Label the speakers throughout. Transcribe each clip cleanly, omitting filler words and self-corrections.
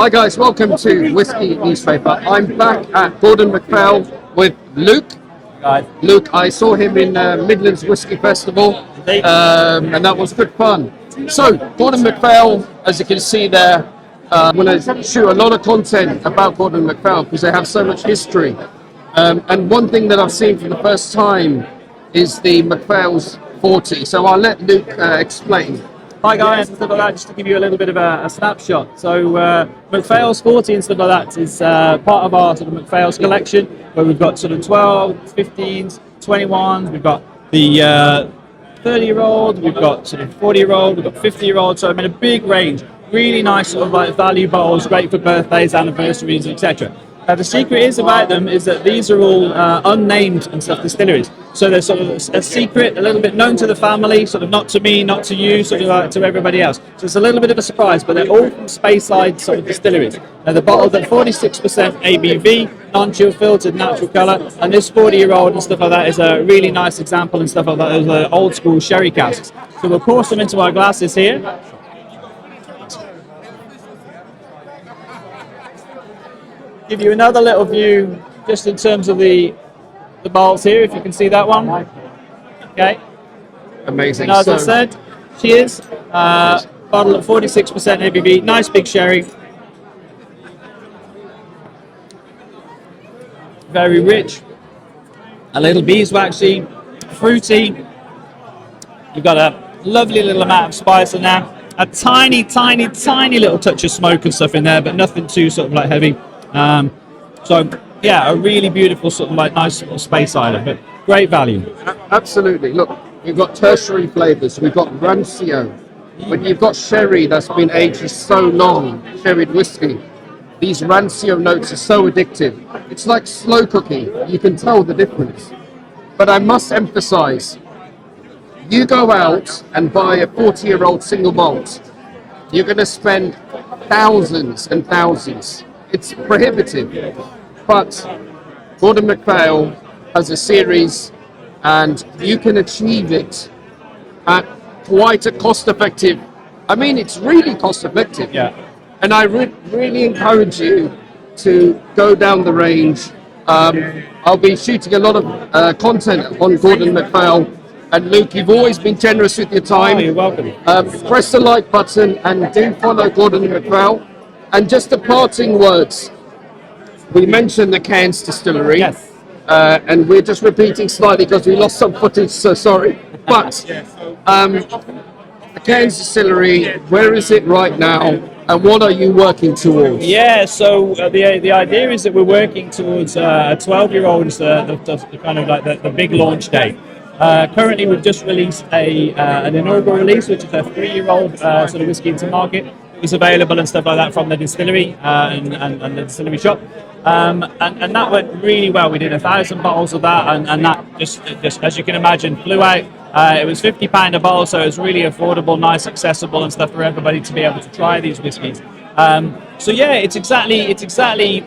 Speaker 1: Hi guys, welcome to Whisky Newspaper. I'm back at Gordon MacPhail with Luke.
Speaker 2: Guys.
Speaker 1: Luke, I saw him in Midlands Whisky Festival, and that was good fun. So, Gordon MacPhail, as you can see there, I'm going to shoot a lot of content about Gordon MacPhail because they have so much history. And one thing that I've seen for the first time is the MacPhail's 40. So I'll let Luke explain.
Speaker 2: Hi guys, and stuff like that, just to give you a little bit of a snapshot. So MacPhail's 40 and stuff like that is part of our sort of MacPhail's collection, where we've got sort of 12, 15s, 21s, we've got the 30-year-old, we've got sort of 40-year-old, we've got 50-year-old, so I mean a big range. Really nice sort of like value bottles, great for birthdays, anniversaries, etc. The secret is about them is that these are all unnamed and stuff distilleries. So they're sort of a secret, a little bit known to the family, sort of not to me, not to you, sort of like to everybody else. So it's a little bit of a surprise, but they're all from Speyside sort of distilleries. Now they're bottled at 46% ABV, non-chill filtered, natural colour, and this 40-year-old and stuff like that is a really nice example and stuff like that. Those are old school sherry casks. So we'll pour some into our glasses here. Give you another little view just in terms of the malts here, if you can see that one. Okay.
Speaker 1: Amazing.
Speaker 2: Now, as I said, cheers. Bottle at 46% ABV, nice big sherry. Very rich. A little beeswaxy, fruity. You've got a lovely little amount of spice in there. A tiny little touch of smoke and stuff in there, but nothing too sort of like heavy. So yeah, a really beautiful sort of like nice little Speyside, but great value.
Speaker 1: Absolutely. Look, we've got tertiary flavours, we've got rancio. When you've got sherry that's been aged so long, sherried whiskey, these rancio notes are so addictive. It's like slow cooking. You can tell the difference. But I must emphasise, you go out and buy a 40-year-old single malt, you're going to spend thousands and thousands. It's prohibitive, but Gordon MacPhail has a series and you can achieve it at quite a cost-effective, I mean it's really cost-effective.
Speaker 2: Yeah.
Speaker 1: And I really encourage you to go down the range. I'll be shooting a lot of content on Gordon MacPhail. And Luke, you've always been generous with your time.
Speaker 2: Oh, you're welcome.
Speaker 1: Press the like button and do follow Gordon MacPhail. And just the parting words. We mentioned the Cairns distillery.
Speaker 2: Yes.
Speaker 1: And we're just repeating slightly because we lost some footage, so sorry. But the Cairns distillery, where is it right now? And what are you working towards?
Speaker 2: Yeah, so the idea is that we're working towards a 12-year-old, the kind of like the big launch day. Currently, we've just released an inaugural release, which is a 3-year-old sort of whiskey into market. It was available and stuff like that from the distillery and the distillery shop, and that went really well. We did 1,000 bottles of that, and that just as you can imagine flew out. It was £50 a bottle, so it's really affordable, nice, accessible, and stuff for everybody to be able to try these whiskies. So yeah, it's exactly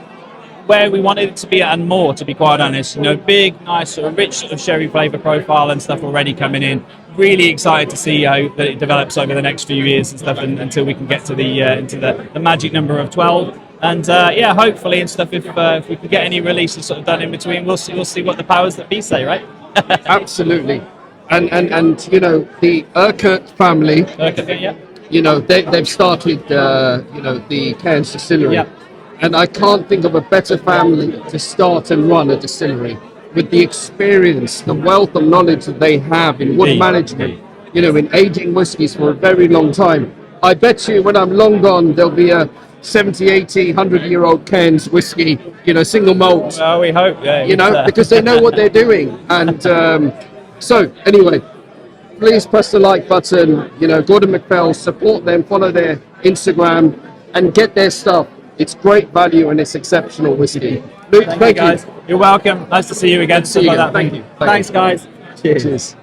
Speaker 2: where we wanted it to be and more, to be quite honest. You know, big, nice, sort of rich sort of sherry flavour profile and stuff already coming in. Really excited to see how that it develops over the next few years and stuff, until we can get to the into the magic number of 12. And yeah, hopefully and stuff. If we can get any releases sort of done in between, we'll see what the powers that be say, right?
Speaker 1: Absolutely. And you know, the Urquhart family.
Speaker 2: Urquhart, yeah.
Speaker 1: You know, they've started you know, the Cairns distillery.
Speaker 2: Yeah.
Speaker 1: And I can't think of a better family to start and run a distillery with the experience, the wealth of knowledge that they have in wood management, you know, in aging whiskies for a very long time. I bet you when I'm long gone, there'll be a 70, 80, 100-year-old Cairns whiskey, you know, single malt.
Speaker 2: Well, we hope, yeah.
Speaker 1: You know, because they know what they're doing. And so, anyway, please press the like button. You know, Gordon MacPhail, support them, follow their Instagram, and get their stuff. It's great value and it's exceptional whiskey. Luke, thank you.
Speaker 2: Guys. You're welcome. Nice to see you again.
Speaker 1: See you again. Thank you.
Speaker 2: Thanks, guys.
Speaker 1: Cheers.